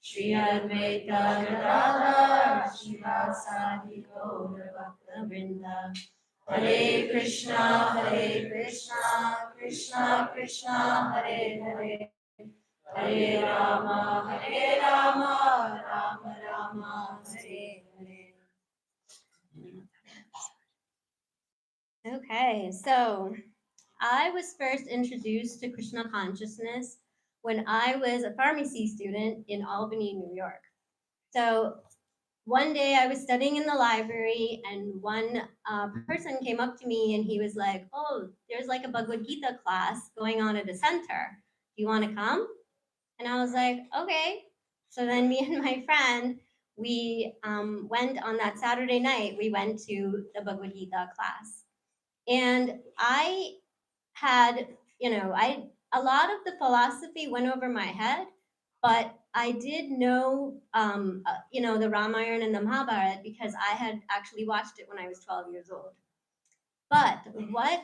Shri Advaita Gadadhar Shivasadi Gaura Bhakta Vrinda. Hare Krishna, Krishna Krishna, Hare Hare, Hare Rama, Rama Rama, Hare Hare. Okay, so I was first introduced to Krishna consciousness when I was a pharmacy student in Albany, New York. So one day I was studying in the library, and one person came up to me and he was like, "Oh, there's like a Bhagavad Gita class going on at a center. Do you want to come?" And I was like, "Okay." So then me and my friend, we went on that Saturday night. We went to the Bhagavad Gita class, and I had, a lot of the philosophy went over my head, but I did know, the Ramayana and the Mahabharata because I had actually watched it when I was 12 years old. But what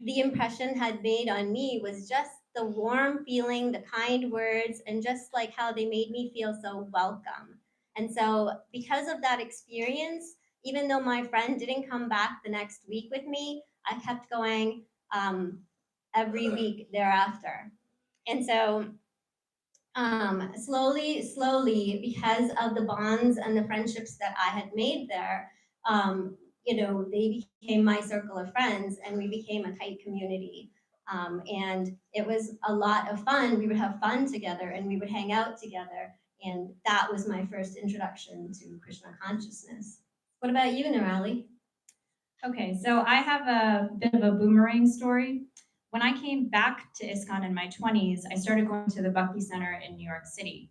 the impression had made on me was just the warm feeling, the kind words, and just like how they made me feel so welcome. And so, because of that experience, even though my friend didn't come back the next week with me, I kept going every week thereafter. And so, slowly, because of the bonds and the friendships that I had made there, they became my circle of friends, and we became a tight community. And it was a lot of fun. We would have fun together, and we would hang out together. And that was my first introduction to Krishna consciousness. What about you, Nirali? Okay, so I have a bit of a boomerang story. When I came back to ISKCON in my 20s, I started going to the Bhakti Center in New York City.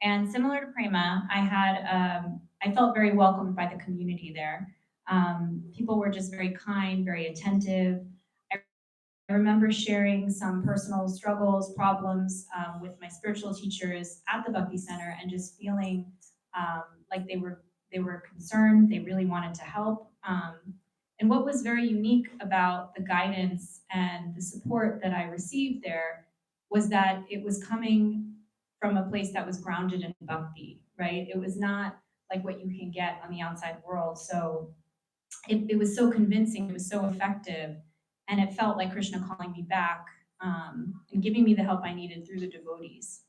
And similar to Prema, I felt very welcomed by the community there. People were just very kind, very attentive. I remember sharing some personal struggles, problems with my spiritual teachers at the Bhakti Center, and just feeling like they were concerned. They really wanted to help. And what was very unique about the guidance and the support that I received there was that it was coming from a place that was grounded in bhakti, right? It was not like what you can get on the outside world. So it was so convincing, it was so effective, and it felt like Krishna calling me back and giving me the help I needed through the devotees.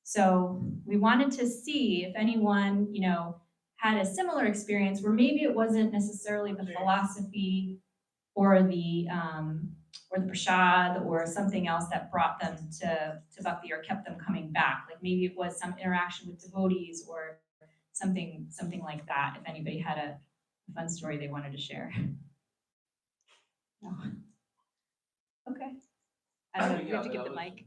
So we wanted to see if anyone, had a similar experience where maybe it wasn't necessarily the philosophy or the prasad or something else that brought them to bhakti or kept them coming back. Like maybe it was some interaction with devotees or something like that. If anybody had a fun story they wanted to share. No. Okay. I don't know. You have to give the mic.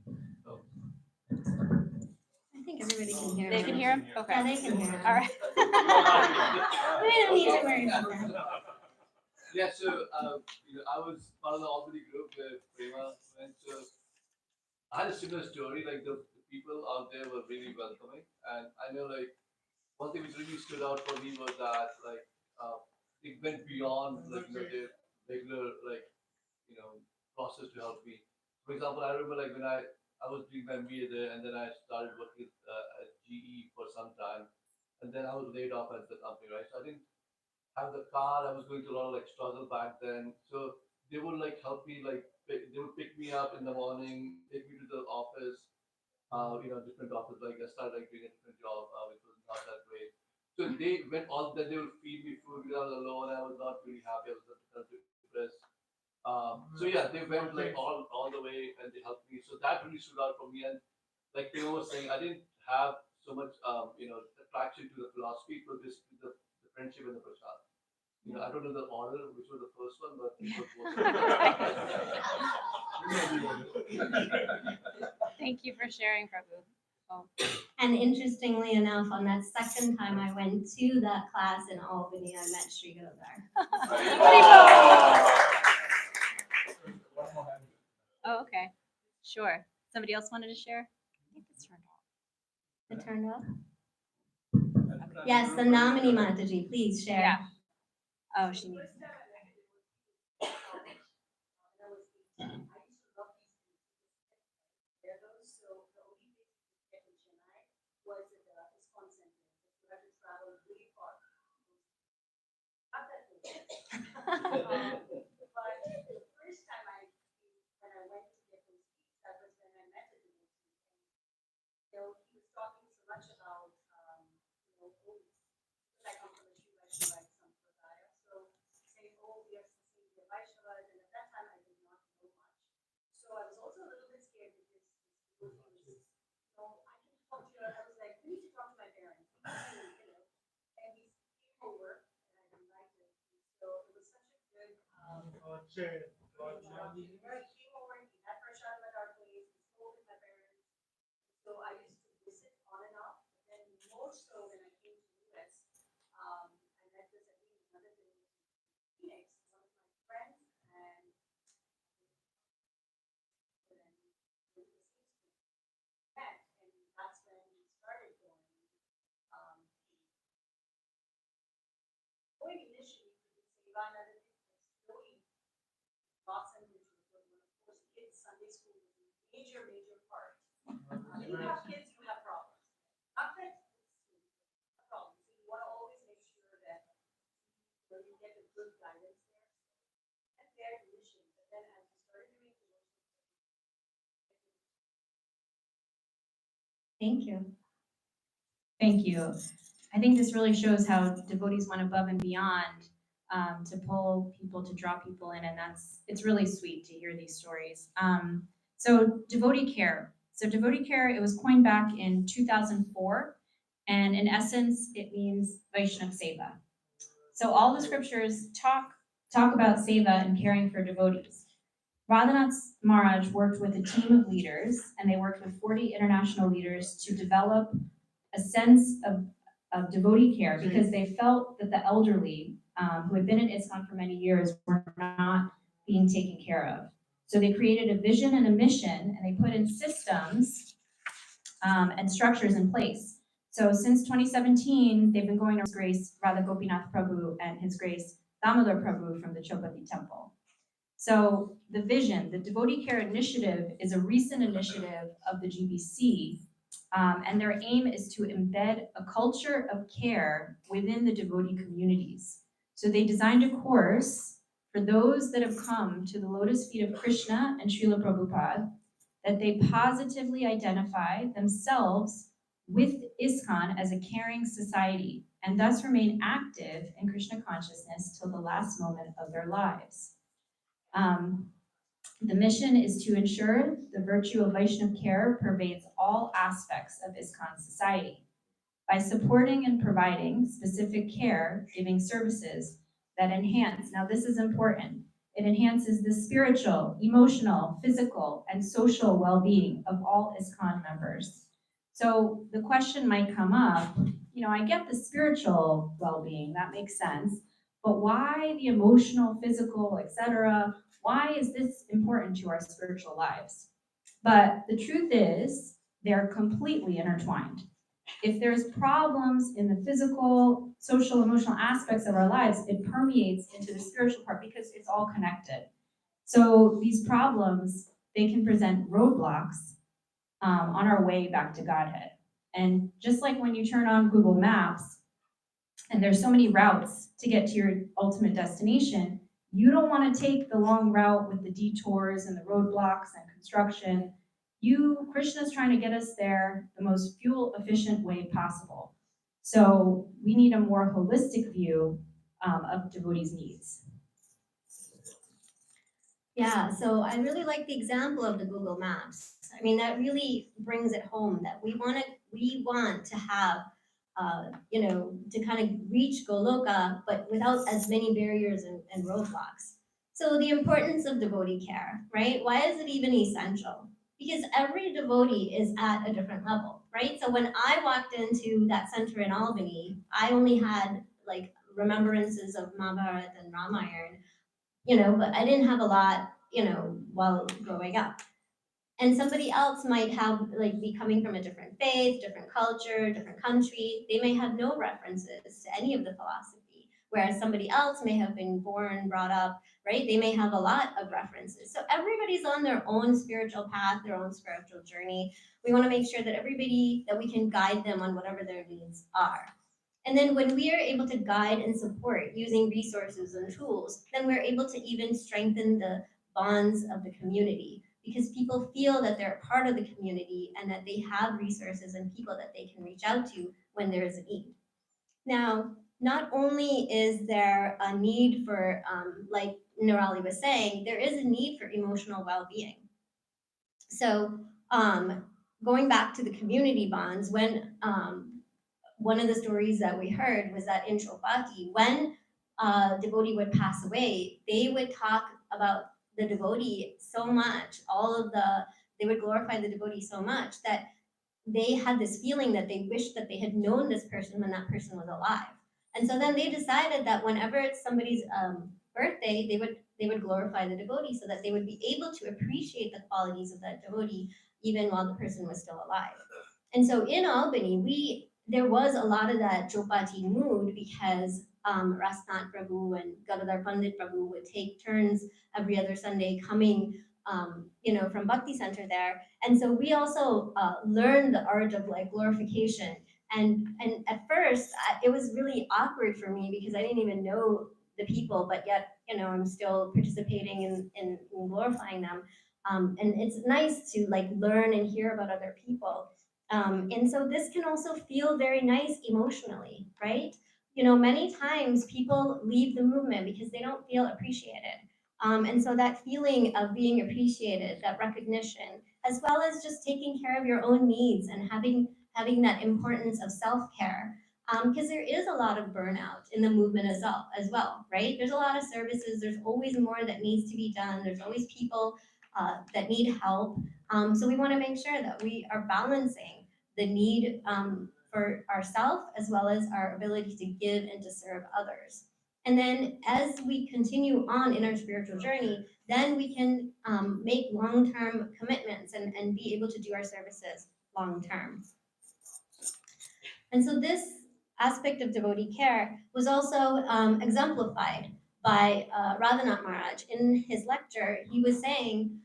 I think everybody can hear him. They can hear him? Okay. Yeah, they can hear him. All right. We don't need to worry about that. Yeah, so I was part of the Albany group where Prema went. So I had a similar story. Like the people out there were really welcoming, and I know like one thing which really stood out for me was that it went beyond like their regular process to help me. For example, I remember like when I was doing my MBA there, and then I started working at GE for some time, and then I was laid off at the company, right? So I didn't have the car. I was going through a lot of like struggle back then. So they would like help me, like they would pick me up in the morning, take me to the office, different office. Like I started like doing a different job, which was not that great. So they went all that they would feed me food because I was alone. I was not really happy. I was kind of depressed. So yeah, they went like all the way and they helped me. So that really stood out for me. And like Theo was saying, I didn't have so much attraction to the philosophy, but the friendship and the prasad. I don't know the order which was the first one, but it was both. Thank you for sharing, Prabhu. And interestingly enough, on that second time I went to that class in Albany, I met Sri Gurudhar. Oh, okay. Sure. Somebody else wanted to share? I think it's turned off. It turned off? Yes, the Namini Mataji, please share. Yeah. Oh, she needs. Thank you. Thank you. I think this really shows how devotees went above and beyond to pull people, to draw people in, and it's really sweet to hear these stories. So devotee care. So devotee care, it was coined back in 2004, and in essence, it means Vaishnav Seva. So all the scriptures talk about seva and caring for devotees. Radhanath Maharaj worked with a team of leaders, and they worked with 40 international leaders to develop a sense of devotee care because they felt that the elderly who had been in ISKCON for many years were not being taken care of. So they created a vision and a mission, and they put in systems and structures in place. So since 2017, they've been going to His Grace Radha Gopinath Prabhu and His Grace Damodar Prabhu from the Chopati Temple. So the vision, the Devotee Care Initiative, is a recent initiative of the GBC, and their aim is to embed a culture of care within the devotee communities. So they designed a course for those that have come to the lotus feet of Krishna and Srila Prabhupada, that they positively identify themselves with ISKCON as a caring society, and thus remain active in Krishna consciousness till the last moment of their lives. The mission is to ensure the virtue of Vaishnava care pervades all aspects of ISKCON society by supporting and providing specific care, giving services that enhance. Now this is important. It enhances the spiritual, emotional, physical, and social well-being of all ISKCON members. So the question might come up, I get the spiritual well-being, that makes sense, but why the emotional, physical, etc.? Why is this important to our spiritual lives? But the truth is, they're completely intertwined. If there's problems in the physical, social, emotional aspects of our lives, it permeates into the spiritual part because it's all connected. So these problems, they can present roadblocks on our way back to Godhead. And just like when you turn on Google Maps, and there's so many routes to get to your ultimate destination, you don't want to take the long route with the detours and the roadblocks and construction. Krishna's trying to get us there the most fuel efficient way possible. So we need a more holistic view of devotees' needs. Yeah, so I really like the example of the Google Maps. I mean, that really brings it home that we want to have, to kind of reach Goloka, but without as many barriers and roadblocks. So the importance of devotee care, right? Why is it even essential? Because every devotee is at a different level, right? So when I walked into that center in Albany, I only had like remembrances of Mahabharata and Ramayana, but I didn't have a lot, while growing up. And somebody else might have like be coming from a different faith, different culture, different country. They may have no references to any of the philosophy, whereas somebody else may have been born, brought up, right? They may have a lot of references. So everybody's on their own spiritual path, their own spiritual journey. We want to make sure that we can guide them on whatever their needs are. And then when we are able to guide and support using resources and tools, then we're able to even strengthen the bonds of the community because people feel that they're part of the community and that they have resources and people that they can reach out to when there is a need. Now, not only is there a need for, like Nirali was saying, there is a need for emotional well-being. So, going back to the community bonds, when one of the stories that we heard was that in Chopati, when a devotee would pass away, they would talk about the devotee so much, they would glorify the devotee so much that they had this feeling that they wished that they had known this person when that person was alive. And so then they decided that whenever it's somebody's birthday, they would glorify the devotee so that they would be able to appreciate the qualities of that devotee even while the person was still alive. And so in Albany, there was a lot of that Chopati mood because Rasnath Prabhu and Gadadhar Pandit Prabhu would take turns every other Sunday coming, from Bhakti Center there. And so we also learned the art of like glorification. And at first, it was really awkward for me because I didn't even know the people, but yet, I'm still participating in glorifying them. And it's nice to like learn and hear about other people. And so this can also feel very nice emotionally, right? Many times people leave the movement because they don't feel appreciated. And so that feeling of being appreciated, that recognition, as well as just taking care of your own needs and having that importance of self-care. Because there is a lot of burnout in the movement as well, right? There's a lot of services. There's always more that needs to be done. There's always people that need help. So we want to make sure that we are balancing the need for ourselves as well as our ability to give and to serve others. And then as we continue on in our spiritual journey, then we can make long-term commitments and be able to do our services long-term. And so this aspect of devotee care was also exemplified by Radhanath Maharaj. In his lecture, he was saying,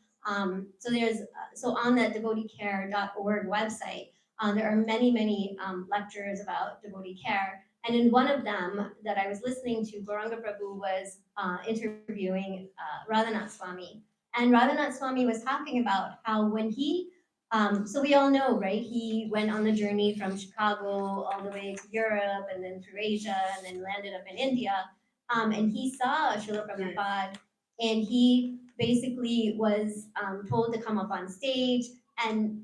so on that devoteecare.org website, there are many, many lectures about devotee care. And in one of them that I was listening to, Gauranga Prabhu was interviewing Radhanath Swami. And Radhanath Swami was talking about how when so we all know, right? He went on the journey from Chicago all the way to Europe and then through Asia and then landed up in India. And he saw Srila Prabhupada and he basically was told to come up on stage. And,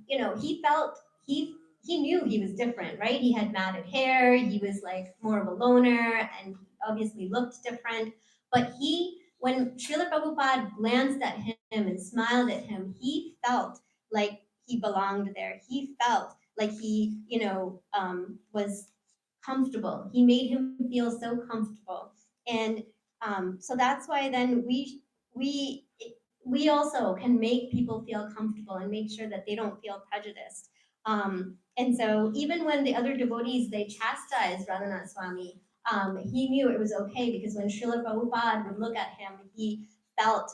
he knew he was different, right? He had matted hair, he was like more of a loner and obviously looked different. But when Srila Prabhupada glanced at him and smiled at him, he felt like he belonged there. He felt like he, was comfortable. He made him feel so comfortable. And so that's why then we also can make people feel comfortable and make sure that they don't feel prejudiced. And so even when the other devotees, they chastised Radhanath Swami, he knew it was okay because when Srila Prabhupada would look at him, he felt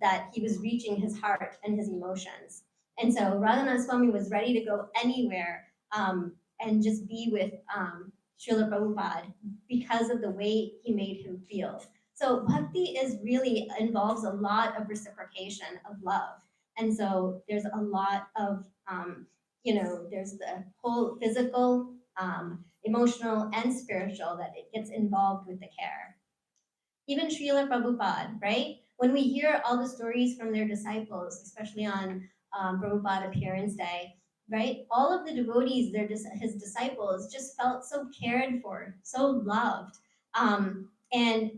that he was reaching his heart and his emotions. And so Radhanath Swami was ready to go anywhere and just be with Srila Prabhupada because of the way he made him feel. So bhakti involves a lot of reciprocation of love. And so there's a lot of, there's the whole physical, emotional, and spiritual that it gets involved with the care. Even Srila Prabhupada, right? When we hear all the stories from their disciples, especially on Prabhupada Appearance Day, right? All of the devotees, his disciples, just felt so cared for, so loved. And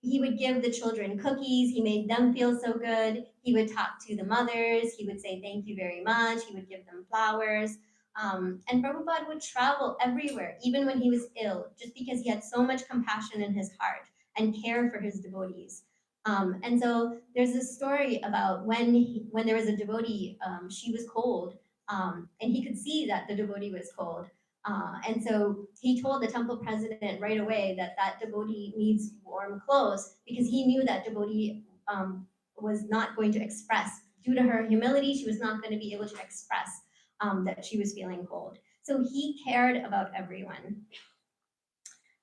he would give the children cookies. He made them feel so good. He would talk to the mothers. He would say thank you very much. He would give them flowers. And Prabhupada would travel everywhere, even when he was ill, just because he had so much compassion in his heart and care for his devotees. And so there's this story about when there was a devotee, she was cold, and he could see that the devotee was cold. And so he told the temple president right away that that devotee needs warm clothes because he knew that devotee was not going to express, due to her humility, she was not going to be able to express that she was feeling cold. So he cared about everyone.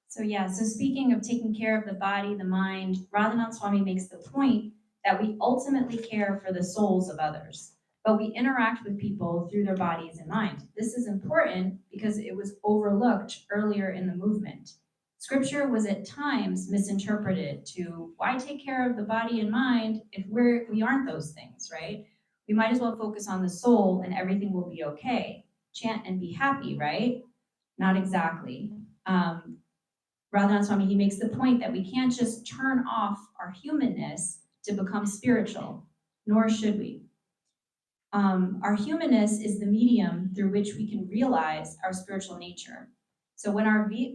So yeah, so speaking of taking care of the body, the mind, Radhanath Swami makes the point that we ultimately care for the souls of others, but we interact with people through their bodies and mind. This is important because it was overlooked earlier in the movement. Scripture was at times misinterpreted to why take care of the body and mind if we aren't those things, right? We might as well focus on the soul and everything will be okay. Chant and be happy, right? Not exactly. Radhanath Swami, he makes the point that we can't just turn off our humanness to become spiritual, nor should we. Our humanness is the medium through which we can realize our spiritual nature. So when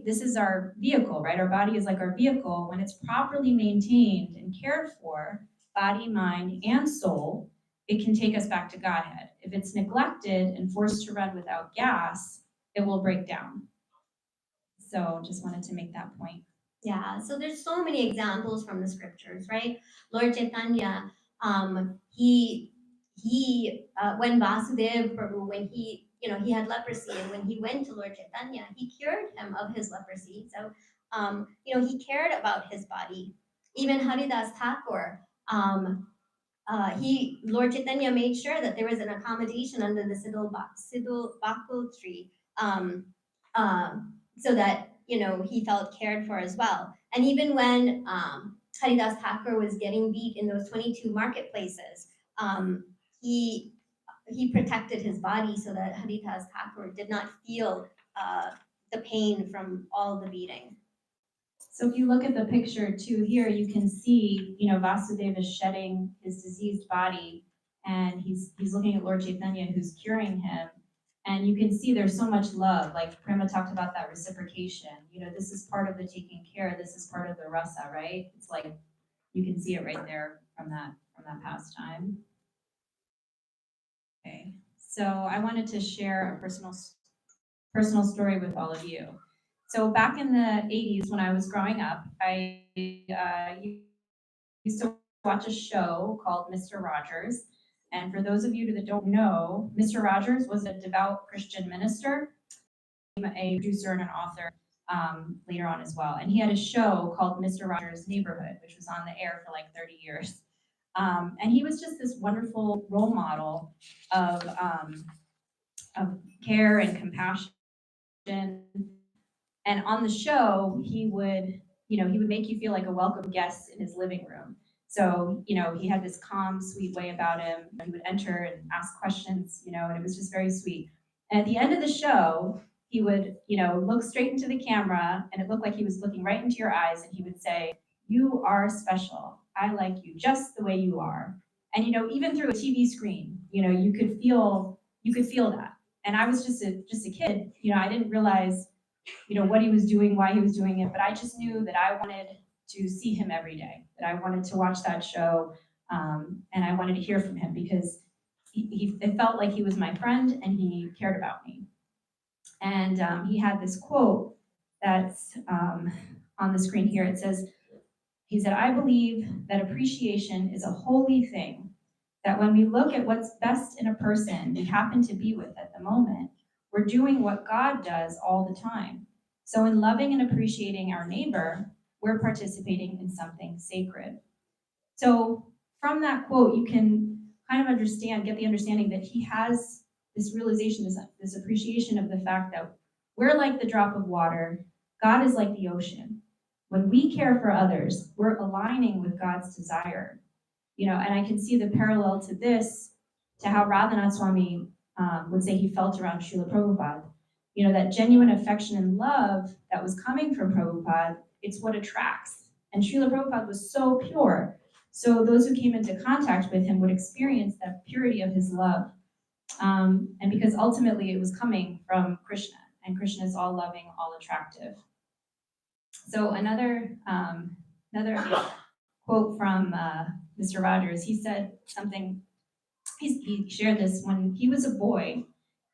this is our vehicle, right? Our body is like our vehicle. When it's properly maintained and cared for, body, mind, and soul, it can take us back to Godhead. If it's neglected and forced to run without gas, it will break down. So just wanted to make that point. Yeah, so there's so many examples from the scriptures, right? Lord Chaitanya, when Vasudeva Prabhu, when he had leprosy, and when he went to Lord Chaitanya, he cured him of his leprosy. So, he cared about his body. Even Haridas Thakur, Lord Chaitanya made sure that there was an accommodation under the Siddhul Bakul tree, so that he felt cared for as well. And even when Haridas Thakur was getting beat in those 22 marketplaces, he protected his body so that Haridas Thakur did not feel the pain from all the beating. So if you look at the picture too here, you can see, Vasudeva is shedding his diseased body, and he's looking at Lord Chaitanya who's curing him. And you can see there's so much love, like Prema talked about that reciprocation. This is part of the taking care. This is part of the rasa, right? It's like, you can see it right there from that pastime. Okay, so I wanted to share a personal story with all of you. So back in the 80s when I was growing up, I used to watch a show called Mr. Rogers. And for those of you that don't know, Mr. Rogers was a devout Christian minister, a producer and an author later on as well. And he had a show called Mr. Rogers' Neighborhood, which was on the air for like 30 years. And he was just this wonderful role model of care and compassion. And on the show, he would make you feel like a welcome guest in his living room. So, he had this calm, sweet way about him. He would enter and ask questions, and it was just very sweet. And at the end of the show, he would, look straight into the camera, and it looked like he was looking right into your eyes, and he would say, "You are special. I like you just the way you are." And, even through a TV screen, you could feel that. And I was just a kid, I didn't realize, what he was doing, why he was doing it, but I just knew that I wanted to see him every day, that I wanted to watch that show, and I wanted to hear from him because it felt like he was my friend and he cared about me. And he had this quote that's on the screen here. It says, he said, "I believe that appreciation is a holy thing, that when we look at what's best in a person we happen to be with at the moment, we're doing what God does all the time. So in loving and appreciating our neighbor, we're participating in something sacred." So from that quote, you can kind of get the understanding that he has this realization, this appreciation of the fact that we're like the drop of water, God is like the ocean. When we care for others, we're aligning with God's desire. And I can see the parallel to this, to how Radhanath Swami would say he felt around Srila Prabhupada. That genuine affection and love that was coming from Prabhupada, it's what attracts And Srila Prabhupada was so pure. So those who came into contact with him would experience that purity of his love. And because ultimately it was coming from Krishna, and Krishna is all loving, all attractive. So another quote from Mr. Rogers, he said something, he shared this when he was a boy.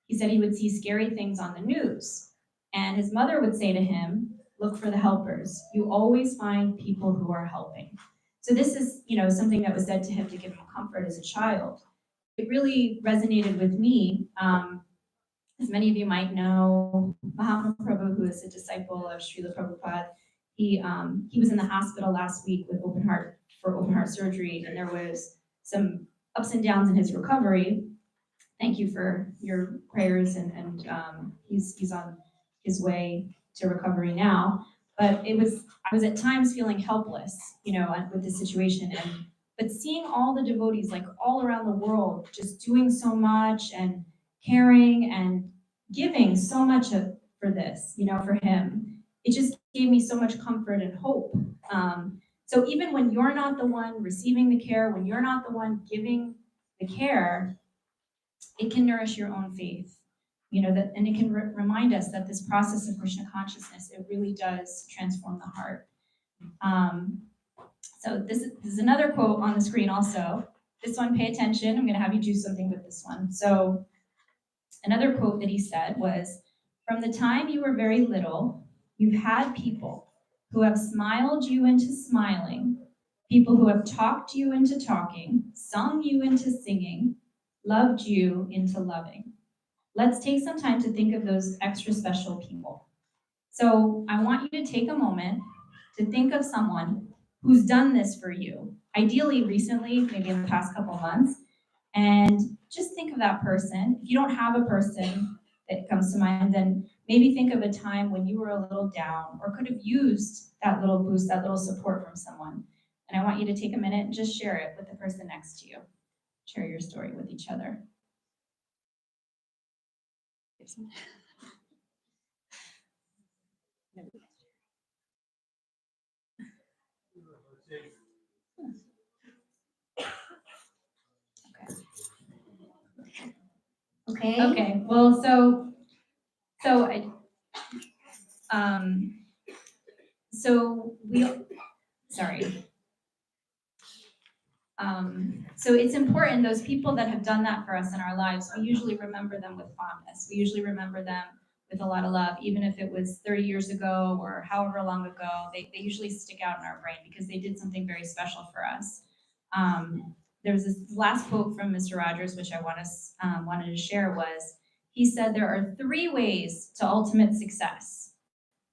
He said he would see scary things on the news, and his mother would say to him, look for the helpers. You always find people who are helping. So this is, something that was said to him to give him comfort as a child. It really resonated with me. As many of you might know, Mahatma Prabhu, who is a disciple of Srila Prabhupada, he was in the hospital last week with open heart surgery, and there was some ups and downs in his recovery. Thank you for your prayers, and he's on his way to recovery now. But I was at times feeling helpless, with the situation, but seeing all the devotees like all around the world just doing so much and caring and giving so much for this, for him, it just gave me so much comfort and hope. So even when you're not the one receiving the care, when you're not the one giving the care, it can nourish your own faith, and it can remind us that this process of Krishna consciousness, it really does transform the heart. So this is another quote on the screen also. This one, pay attention. I'm going to have you do something with this one. So another quote that he said was, from the time you were very little, you've had people who have smiled you into smiling, people who have talked you into talking, sung you into singing, loved you into loving. Let's take some time to think of those extra special people. So I want you to take a moment to think of someone who's done this for you, ideally recently, maybe in the past couple of months, and just think of that person. If you don't have a person that comes to mind, then maybe think of a time when you were a little down or could have used that little boost, that little support from someone. And I want you to take a minute and just share it with the person next to you. Share your story with each other. Okay. Okay, well, so it's important, those people that have done that for us in our lives, we usually remember them with fondness. We usually remember them with a lot of love, even if it was 30 years ago or however long ago, they usually stick out in our brain because they did something very special for us. There's this last quote from Mr. Rogers, which I wanted to share was, he said, there are 3 ways to ultimate success.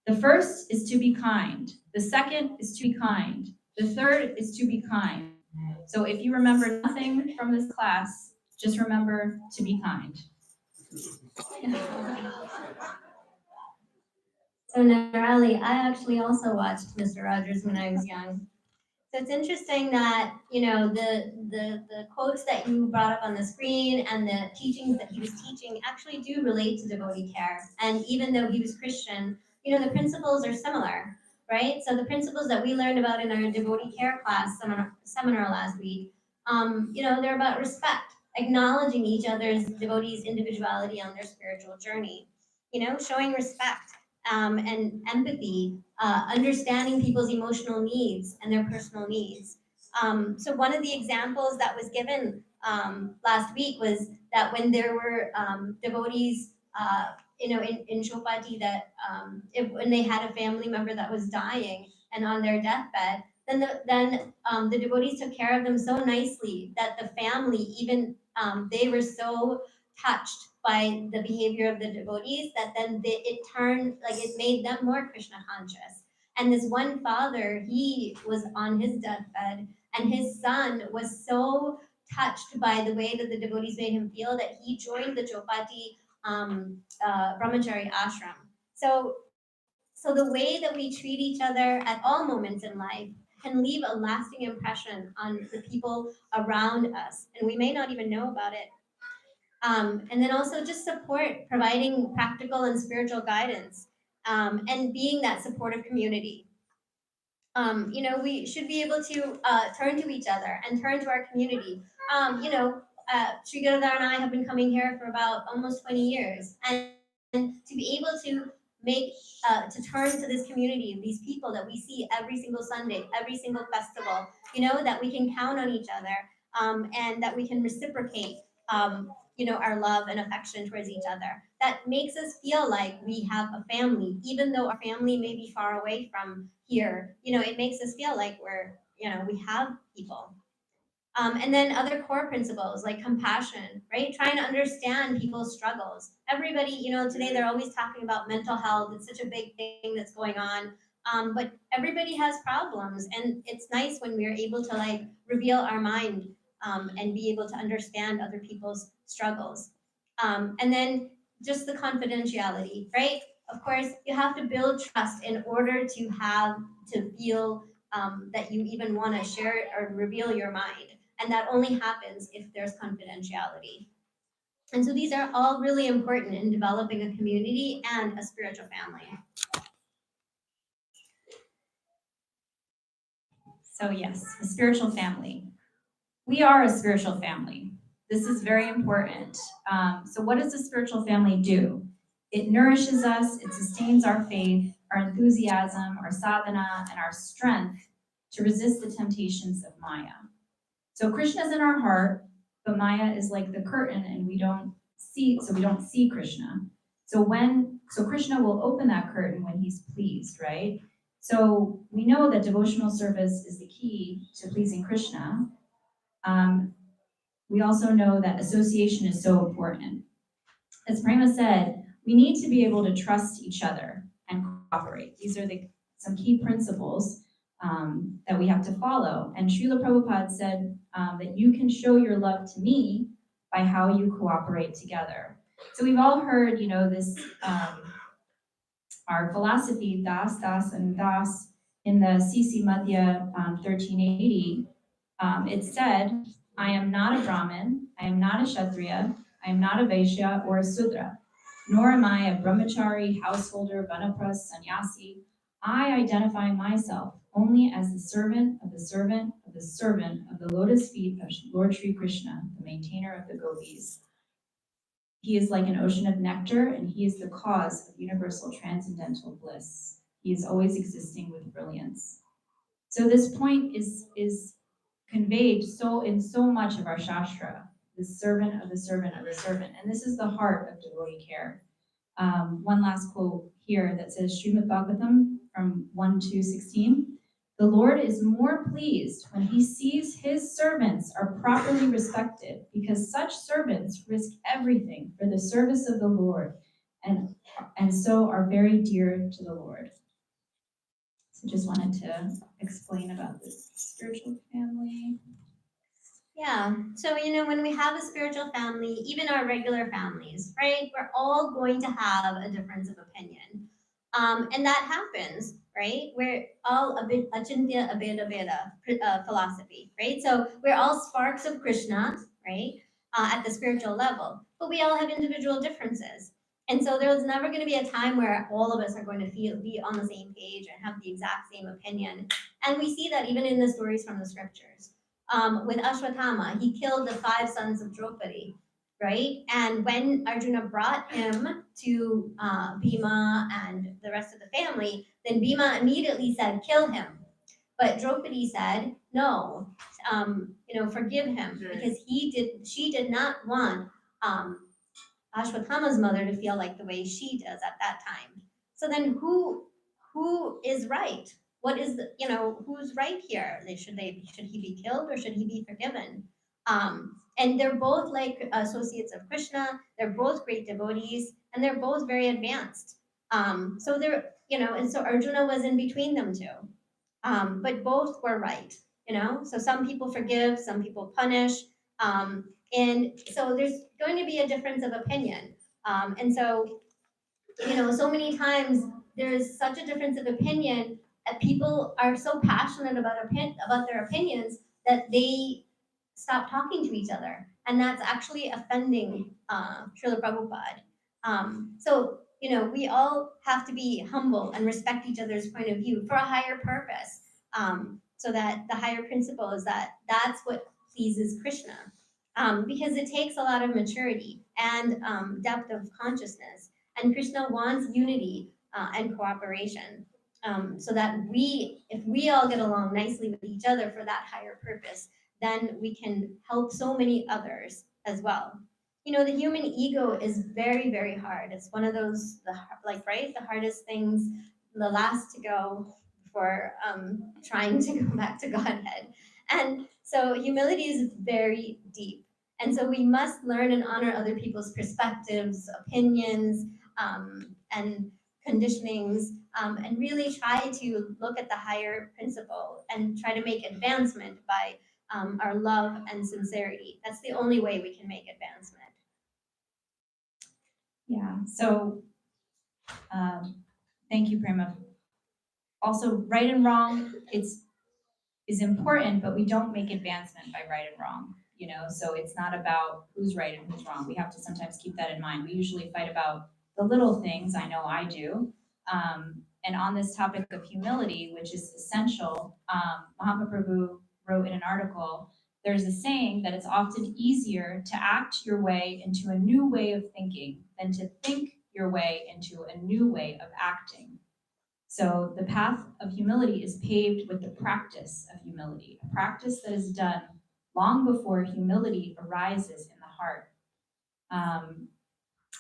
The first is to be kind. The second is to be kind. The third is to be kind. So if you remember nothing from this class, just remember to be kind. So Nirali, I actually also watched Mr. Rogers when I was young. So it's interesting that, the quotes that you brought up on the screen and the teachings that he was teaching actually do relate to devotee care. And even though he was Christian, the principles are similar, right? So the principles that we learned about in our devotee care class seminar last week, they're about respect, acknowledging each other's devotees' individuality on their spiritual journey, showing respect and empathy, understanding people's emotional needs and their personal needs. So one of the examples that was given last week was that when there were devotees, in Chopati, that when they had a family member that was dying and on their deathbed, then the devotees took care of them so nicely that the family, even they were so touched by the behavior of the devotees that then it made them more Krishna conscious. And this one father, he was on his deathbed, and his son was so touched by the way that the devotees made him feel that he joined the Chopati brahmachari ashram. So the way that we treat each other at all moments in life can leave a lasting impression on the people around us, and we may not even know about it. And then also just support, providing practical and spiritual guidance, and being that supportive community. We should be able to turn to each other and turn to our community. Sri Gurudhar and I have been coming here for about almost 20 years, and to be able to make to turn to this community, these people that we see every single Sunday, every single festival, that we can count on each other, and that we can reciprocate, our love and affection towards each other. That makes us feel like we have a family, even though our family may be far away from here. It makes us feel like we have people. And then other core principles like compassion, right? Trying to understand people's struggles. Everybody, today they're always talking about mental health. It's such a big thing that's going on. But everybody has problems, and it's nice when we're able to reveal our mind, and be able to understand other people's struggles. And then just the confidentiality, right? Of course, you have to build trust in order to feel that you even want to share or reveal your mind. And that only happens if there's confidentiality. And so these are all really important in developing a community and a spiritual family. So yes, a spiritual family. We are a spiritual family. This is very important. So what does a spiritual family do? It nourishes us, it sustains our faith, our enthusiasm, our sadhana, and our strength to resist the temptations of Maya. So Krishna's in our heart, but Maya is like the curtain and we don't see Krishna. So Krishna will open that curtain when he's pleased, right? So we know that devotional service is the key to pleasing Krishna. We also know that association is so important. As Prema said, we need to be able to trust each other and cooperate. These are some key principles that we have to follow. And Srila Prabhupada said that you can show your love to me by how you cooperate together. So we've all heard, this, our philosophy, Das, Das, and Das, in the CC Madhya 1380, it said, I am not a Brahmin, I am not a Kshatriya, I am not a Vaishya or a Sudra, nor am I a brahmachari, householder, vanapras, sannyasi. I identify myself only as the servant of the servant of the servant of the lotus feet of Lord Sri Krishna, the maintainer of the gopis. He is like an ocean of nectar, and he is the cause of universal transcendental bliss. He is always existing with brilliance. So this point is conveyed in so much of our Shastra, the servant of the servant of the servant. And this is the heart of devotee care. One last quote here that says, Srimad Bhagavatam from 1:16. The Lord is more pleased when he sees his servants are properly respected, because such servants risk everything for the service of the Lord and so are very dear to the Lord. So just wanted to explain about this spiritual family. Yeah. So, when we have a spiritual family, even our regular families, right, we're all going to have a difference of opinion. And that happens, right? We're all a bit achintya abheda veda philosophy, right? So we're all sparks of Krishna, right, at the spiritual level, but we all have individual differences. And so there's never going to be a time where all of us are going to be on the same page and have the exact same opinion. And we see that even in the stories from the scriptures. With Ashwatthama, he killed the 5 sons of Draupadi, right? And when Arjuna brought him to Bhima and the rest of the family, then Bhima immediately said, kill him. But Draupadi said, no, forgive him, because she did not want Ashwatthama's mother to feel like the way she does at that time. So then who is right? What is who's right here? Should he be killed or should he be forgiven? And they're both like associates of Krishna. They're both great devotees, and they're both very advanced. So they're and so Arjuna was in between them two, but both were right. So some people forgive, some people punish, and so there's going to be a difference of opinion. And so so many times there's such a difference of opinion that people are so passionate about their opinions that they stop talking to each other, and that's actually offending Srila Prabhupada. So we all have to be humble and respect each other's point of view for a higher purpose. So that the higher principle is that that's what pleases Krishna. Because it takes a lot of maturity and depth of consciousness. And Krishna wants unity and cooperation. So that if we all get along nicely with each other for that higher purpose, then we can help so many others as well. The human ego is very, very hard. It's one of those, right, the hardest things, the last to go before trying to go back to Godhead. And so humility is very deep. And so we must learn and honor other people's perspectives, opinions, and conditionings, and really try to look at the higher principle and try to make advancement by our love and sincerity. That's the only way we can make advancement. Yeah, so thank you, Prema. Also, right and wrong, is important, but we don't make advancement by right and wrong, so it's not about who's right and who's wrong. We have to sometimes keep that in mind. We usually fight about the little things, I know I do. And on this topic of humility, which is essential, Mahatma Prabhu wrote in an article, there's a saying that it's often easier to act your way into a new way of thinking than to think your way into a new way of acting. So the path of humility is paved with the practice of humility, a practice that is done long before humility arises in the heart.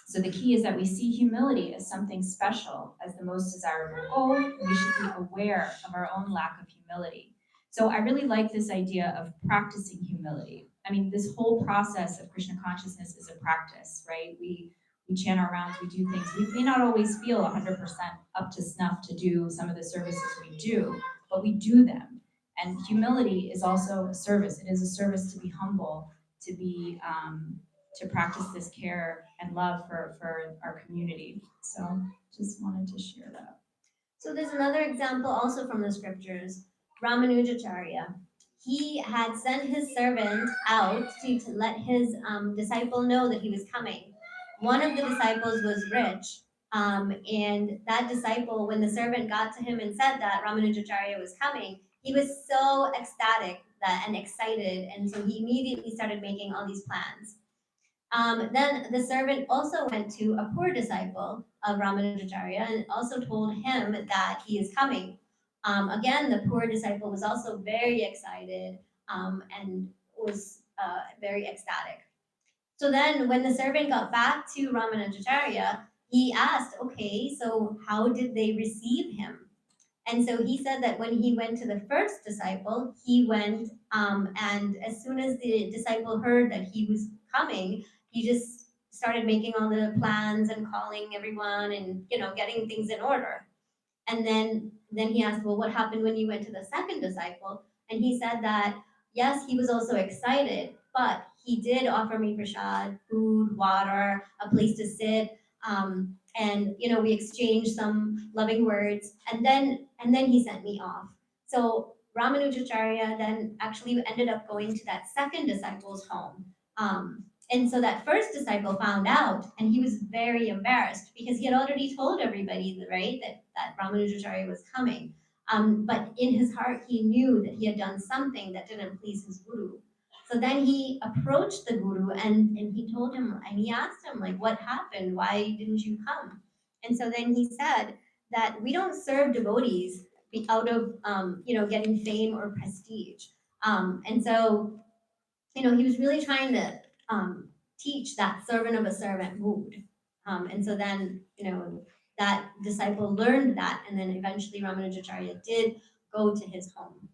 So the key is that we see humility as something special, as the most desirable goal, and we should be aware of our own lack of humility. So I really like this idea of practicing humility. I mean, this whole process of Krishna consciousness is a practice, right? We chant our rounds, we do things. We may not always feel 100% up to snuff to do some of the services we do, but we do them. And humility is also a service. It is a service to be humble, to be to practice this care and love for our community. So just wanted to share that. So there's another example also from the scriptures, Ramanujacharya. He had sent his servant out to let his disciple know that he was coming. One of the disciples was rich, and that disciple, when the servant got to him and said that Ramanujacharya was coming, he was so ecstatic and excited, and so he immediately started making all these plans. Then the servant also went to a poor disciple of Ramanujacharya and also told him that he is coming. Again, the poor disciple was also very excited and was very ecstatic. So then when the servant got back to Ramanujacharya, he asked, okay, so how did they receive him? And so he said that when he went to the first disciple, he went, and as soon as the disciple heard that he was coming, he just started making all the plans and calling everyone and getting things in order. And then he asked, well, what happened when you went to the second disciple? And he said that yes, he was also excited, but he did offer me prasad, food, water, a place to sit, and we exchanged some loving words, and then he sent me off. So Ramanujacharya then actually ended up going to that second disciple's home. And so that first disciple found out, and he was very embarrassed because he had already told everybody, right, that Ramanujacharya was coming. But in his heart, he knew that he had done something that didn't please his guru. So then he approached the guru and he told him, and he asked him, like, what happened? Why didn't you come? And so then he said that we don't serve devotees out of, getting fame or prestige. And so, he was really trying to teach that servant of a servant mood. And so then, that disciple learned that, and then eventually Ramanujacharya did go to his home.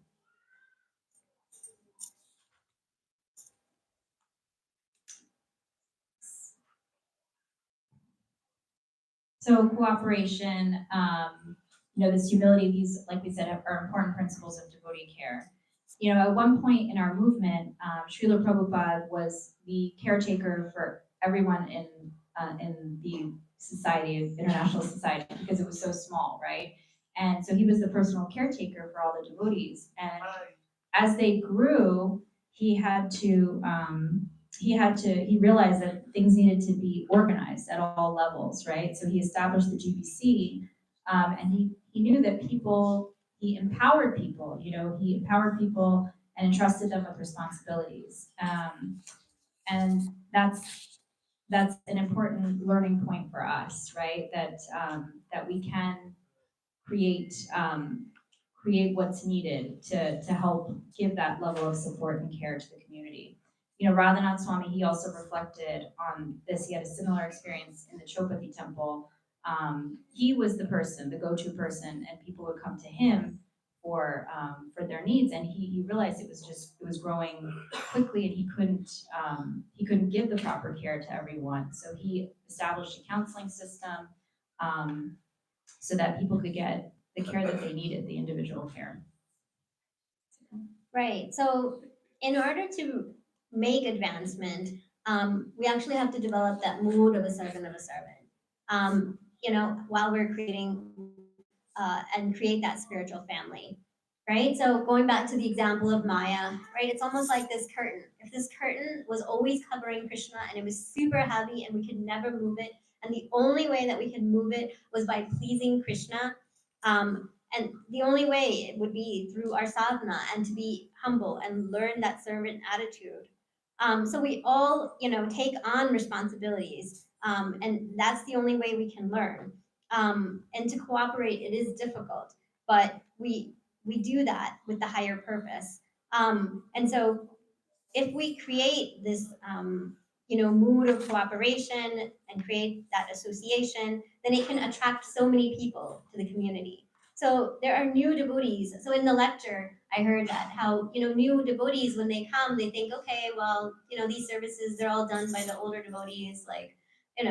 So cooperation, this humility, these, like we said, are important principles of devotee care. At one point in our movement, Srila Prabhupada was the caretaker for everyone in the society, international society, because it was so small, right? And so he was the personal caretaker for all the devotees. And as they grew, he realized that things needed to be organized at all levels, right? So he established the GBC, and he knew that he empowered people. He empowered people and entrusted them with responsibilities. And that's an important learning point for us, right? That we can create create what's needed to help give that level of support and care to the community. Radhanath Swami, he also reflected on this. He had a similar experience in the Chopati temple. He was the person, the go-to person, and people would come to him for their needs. And he realized it was growing quickly, and he couldn't give the proper care to everyone. So he established a counseling system so that people could get the care that they needed, the individual care. Right. So in order to make advancement, we actually have to develop that mood of a servant of a servant. While we're creating and create that spiritual family. Right. So going back to the example of Maya, right? It's almost like this curtain. If this curtain was always covering Krishna and it was super heavy and we could never move it, and the only way that we could move it was by pleasing Krishna. And the only way it would be through our sadhana and to be humble and learn that servant attitude. So we all, take on responsibilities, and that's the only way we can learn. And to cooperate, it is difficult, but we do that with the higher purpose. And so if we create this, mood of cooperation and create that association, then it can attract so many people to the community. So there are new devotees. So in the lecture, I heard that how, new devotees, when they come, they think, okay, well, these services, they're all done by the older devotees. Like, it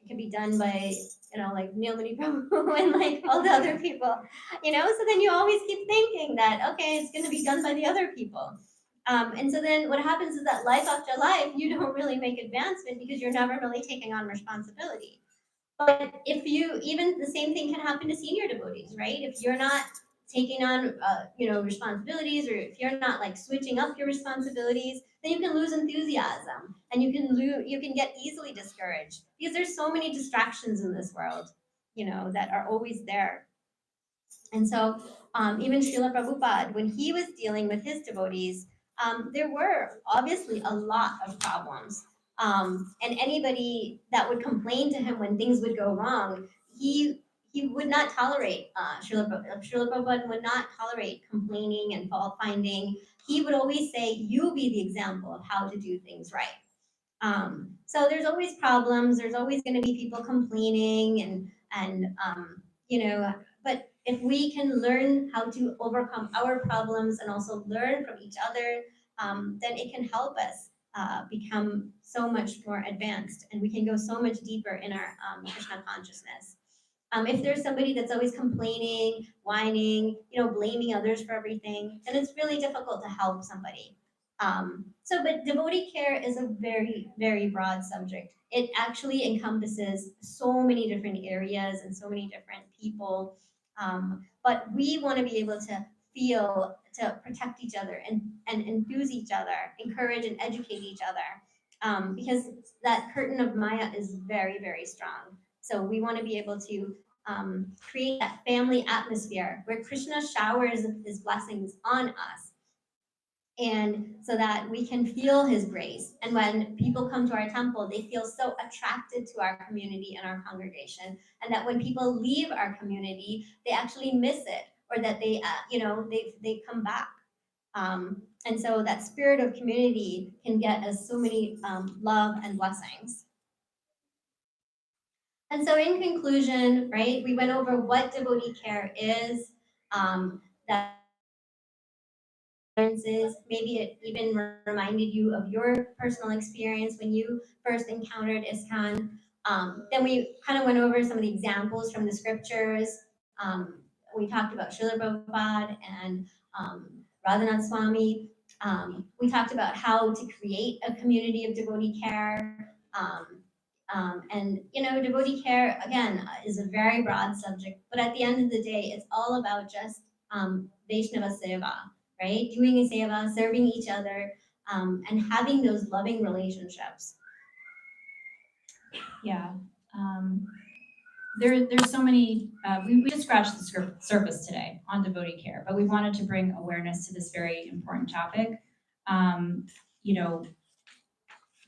can be done by, like Neelmani Prabhu and like all the other people, so then you always keep thinking that, okay, it's going to be done by the other people. And so then what happens is that life after life, you don't really make advancement because you're never really taking on responsibility. But even the same thing can happen to senior devotees, right? If you're not taking on, responsibilities, or if you're not like switching up your responsibilities, then you can lose enthusiasm and you can get easily discouraged because there's so many distractions in this world, that are always there. And so even Srila Prabhupada, when he was dealing with his devotees, there were obviously a lot of problems. And anybody that would complain to him when things would go wrong, he would not tolerate, Srila Prabhupada would not tolerate complaining and fault finding. He would always say, you be the example of how to do things right. So there's always problems. There's always going to be people complaining but if we can learn how to overcome our problems and also learn from each other, then it can help us become so much more advanced, and we can go so much deeper in our Krishna consciousness. If there's somebody that's always complaining, whining, blaming others for everything, then it's really difficult to help somebody. But devotee care is a very, very broad subject. It actually encompasses so many different areas and so many different people. But we want to be able to protect each other and enthuse each other, encourage and educate each other, because that curtain of Maya is very, very strong. So we want to be able to create that family atmosphere where Krishna showers his blessings on us, and so that we can feel his grace. And when people come to our temple, they feel so attracted to our community and our congregation, and that when people leave our community, they actually miss it, or that they come back. And so that spirit of community can get us so many love and blessings. And so in conclusion, right, we went over what devotee care is, that maybe it even reminded you of your personal experience when you first encountered ISKCON. Then we kind of went over some of the examples from the scriptures. We talked about Srila Prabhupada and Radhanath Swami. We talked about how to create a community of devotee care. And devotee care, again, is a very broad subject, but at the end of the day, it's all about just Vaishnava Seva, right? Doing a seva, serving each other, and having those loving relationships. Yeah. there's so many, we just scratched the surface today on devotee care, but we wanted to bring awareness to this very important topic. You know,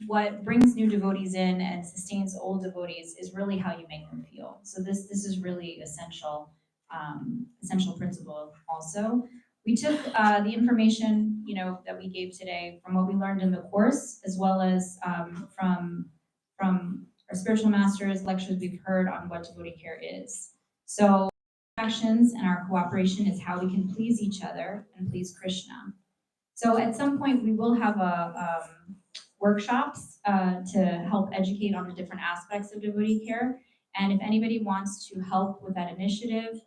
what brings new devotees in and sustains old devotees is really how you make them feel. So this is really essential, essential principle also. We took the information, you know, that we gave today from what we learned in the course, as well as from our spiritual masters, lectures we've heard on what devotee care is. So actions and our cooperation is how we can please each other and please Krishna. So at some point we will have workshops to help educate on the different aspects of devotee care. And if anybody wants to help with that initiative,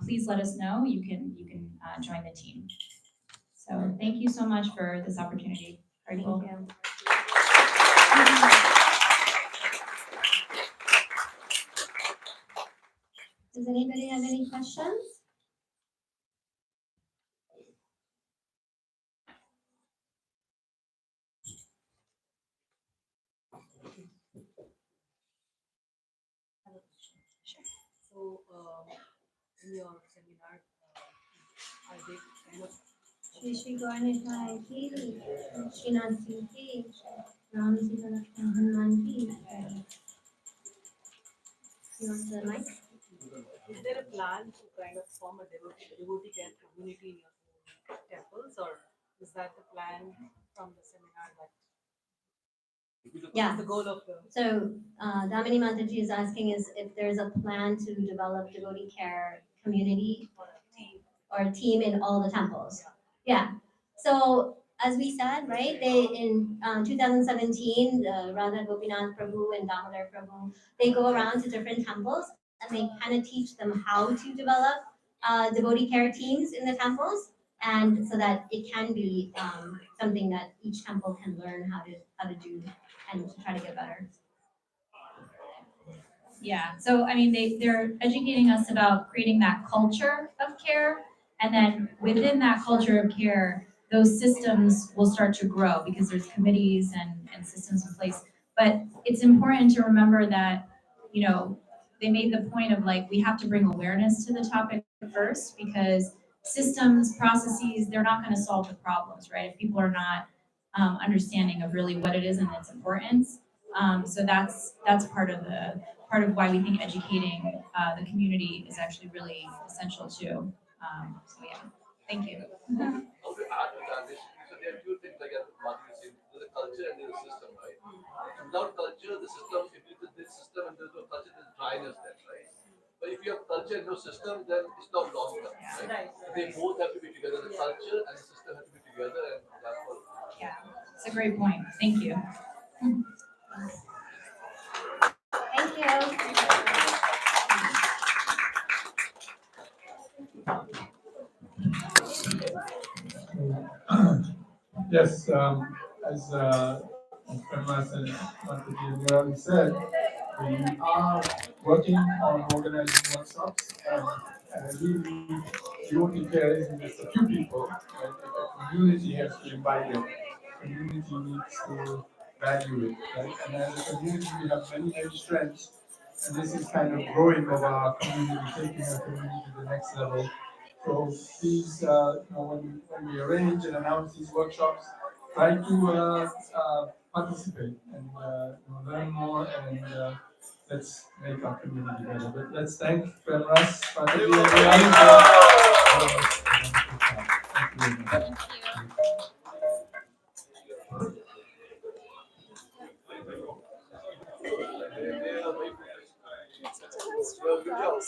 please let us know. You can join the team. So thank you so much for this opportunity. Very cool. Thank you. Does anybody have any questions? So, in your seminar, are they kind of Shri Shri Ganesh Ki, Srinath Ki, Ram Sita Lakshman Hanuman Ki. You want the mic? is there a plan to kind of form a devotee care community in your temples, or is that the plan from the seminar that Yeah. is the goal of the So Damini Mataji is asking is if there's a plan to develop devotee care community team? or a team in all the temples. Yeah. So as we said, right, they in 2017, Radha Gopinath Prabhu and Damodar Prabhu, they go around to different temples and they kind of teach them how to develop devotee care teams in the temples, and so that it can be something that each temple can learn how to do and to try to get better. Yeah, so I mean, they're educating us about creating that culture of care, and then within that culture of care, those systems will start to grow because there's committees and systems in place. But it's important to remember that, you know, they made the point of like, we have to bring awareness to the topic first, because systems, processes, they're not gonna solve the problems, right? If people are not understanding of really what it is and its importance. So that's part of why we think educating the community is actually really essential too. So yeah, thank you. How to add to that is, so there are two things like as Madhuri said, there's a culture and there's a system, right? So without culture, the system, if it's this system and there's no culture, there's dryness there, right? But if you have culture and no system, then it's not long term, right? They both have to be together. The culture and the system have to be together, and that's what. Yeah, it's a great point. Thank you. Thank you. Yes, as Prema and Mataji Nirali said, we are working on organizing workshops, and really, devotee care isn't just a few people, right? The community has to invite it. Community needs to value it, right? And as a community, we have many, many strengths, and this is kind of growing of our community, taking our community to the next level. So please, when we arrange and announce these workshops, try to participate and learn more, and let's make our community better. But let's thank Prem Ras, Mataji, and Nirali Thank you very much. Thank you. Well, good job.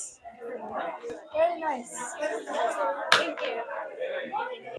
Very nice. Thank you.